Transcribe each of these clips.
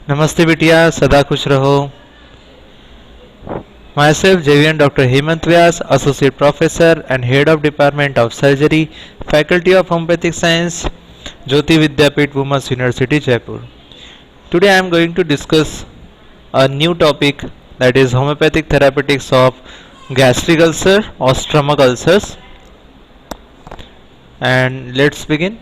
नमस्ते बिटिया, सदा खुश रहो। Myself, JVN Dr. Hemant Vyas, Associate Professor and Head of Department of Surgery, Faculty of Homeopathic Science, Jyoti Vidyapeeth Women's University, Jaipur. Today I am going to discuss a new topic, that is homeopathic therapeutics of gastric ulcer or stomach ulcers. And let's begin.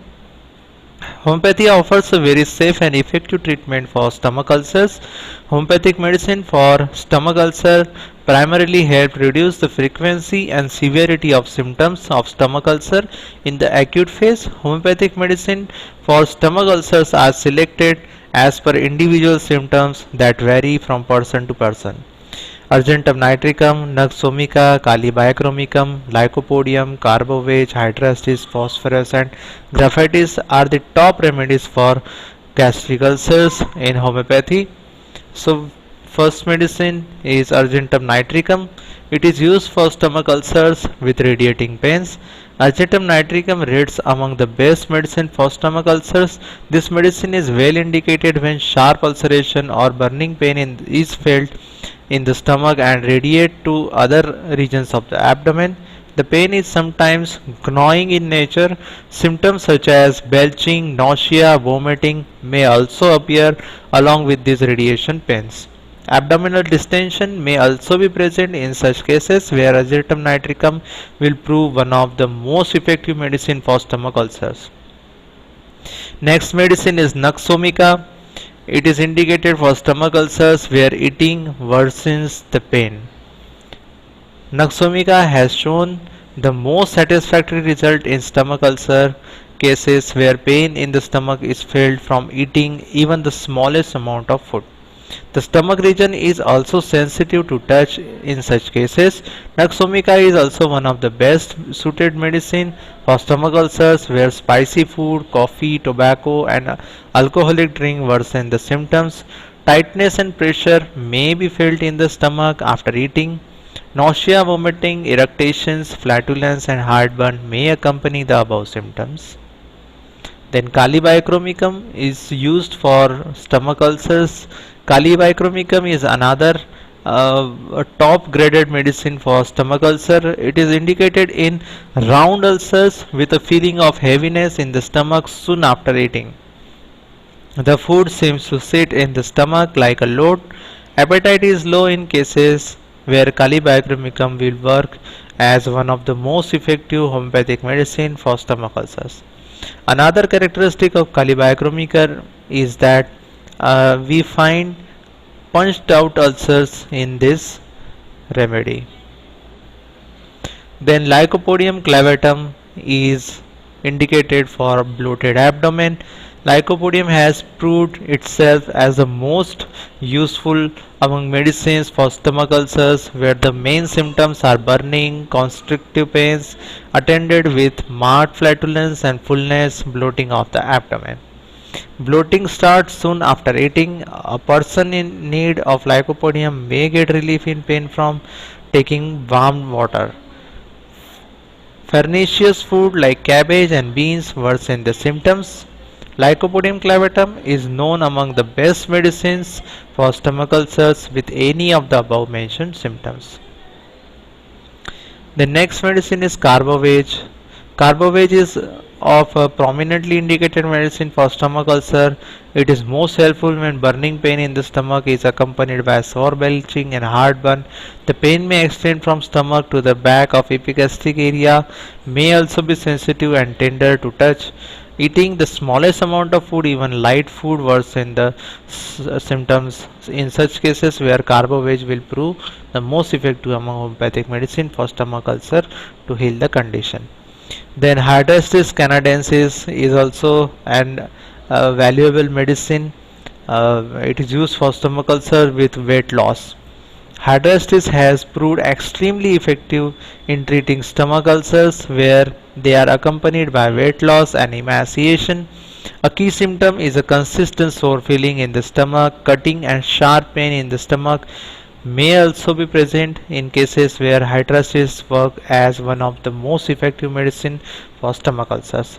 Homeopathy offers a very safe and effective treatment for stomach ulcers. Homeopathic medicine for stomach ulcer primarily help reduce the frequency and severity of symptoms of stomach ulcer in the acute phase. Homeopathic medicine for stomach ulcers are selected as per individual symptoms that vary from person to person. Argentum nitricum, Nux vomica, Kali biachromicum, Lycopodium, Carbovage, Hydrastis, Phosphorus and Graphitis are the top remedies for gastric ulcers in homeopathy. So first medicine is Argentum nitricum. It is used for stomach ulcers with radiating pains. Argentum nitricum rates among the best medicine for stomach ulcers. This medicine is well indicated when sharp ulceration or burning pain is felt in the stomach and radiate to other regions of the abdomen. The pain is sometimes gnawing in nature. Symptoms such as belching, nausea, vomiting may also appear along with these radiation pains. Abdominal distension may also be present in such cases where Azotum nitricum will prove one of the most effective medicine for stomach ulcers. Next medicine is Nux vomica. It is indicated for stomach ulcers where eating worsens the pain. Nux vomica has shown the most satisfactory result in stomach ulcer cases where pain in the stomach is felt from eating even the smallest amount of food. The stomach region is also sensitive to touch in such cases. Nux vomica is also one of the best suited medicine for stomach ulcers where spicy food, coffee, tobacco and alcoholic drink worsen the symptoms. Tightness and pressure may be felt in the stomach after eating. Nausea, vomiting, eructations, flatulence and heartburn may accompany the above symptoms. Then Kali biachromicum is used for stomach ulcers. Kali biachromicum is another a top graded medicine for stomach ulcer. It is indicated in round ulcers with a feeling of heaviness in the stomach soon after eating. The food seems to sit in the stomach like a load. Appetite is low in cases where Kali biachromicum will work as one of the most effective homeopathic medicine for stomach ulcers. Another characteristic of Kali biachromicum is that we find punched out ulcers in this remedy. Then Lycopodium clavatum is indicated for bloated abdomen. Lycopodium has proved itself as the most useful among medicines for stomach ulcers where the main symptoms are burning, constrictive pains attended with marked flatulence and fullness, bloating of the abdomen. Bloating starts soon after eating. A person in need of lycopodium may get relief in pain from taking warm water. Farinaceous food like cabbage and beans worsen the symptoms. Lycopodium clavatum is known among the best medicines for stomach ulcers with any of the above mentioned symptoms. The next medicine is Carbovage. Carbovage is of a prominently indicated medicine for stomach ulcer. It is most helpful when burning pain in the stomach is accompanied by sore belching and heartburn. The pain may extend from stomach to the back of epigastric area, may also be sensitive and tender to touch. Eating the smallest amount of food, even light food, worsen the symptoms. In such cases where Carbovage will prove the most effective among homeopathic medicine for stomach ulcer to heal the condition. Then Hydrastis canadensis is also an valuable medicine. It is used for stomach ulcer with weight loss. Hydrastis has proved extremely effective in treating stomach ulcers where they are accompanied by weight loss and emaciation. A key symptom is a consistent sore feeling in the stomach. Cutting and sharp pain in the stomach may also be present in cases where Hydrastis work as one of the most effective medicine for stomach ulcers.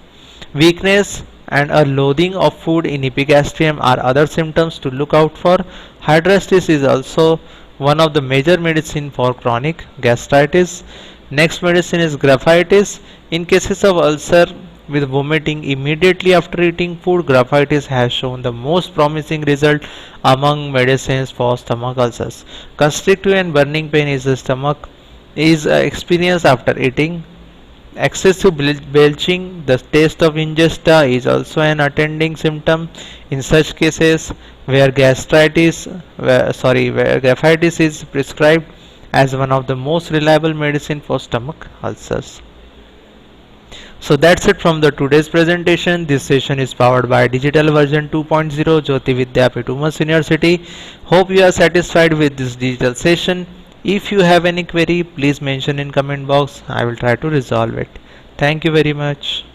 Weakness and a loathing of food in epigastrium are other symptoms to look out for. Hydrostasis is also one of the major medicine for chronic gastritis. Next medicine is graphitis. In cases of ulcer with vomiting immediately after eating food, graphitis has shown the most promising result among medicines for stomach ulcers. Constrictive and burning pain is the stomach is experienced after eating. Excessive belching, the taste of ingesta is also an attending symptom in such cases where where graphitis is prescribed as one of the most reliable medicine for stomach ulcers. So that's it from the today's presentation. This session is powered by Digital Version 2.0 Jyoti Vidyapith Women's University. Hope you are satisfied with this digital session. If you have any query, please mention in comment box. I will try to resolve it. Thank you very much.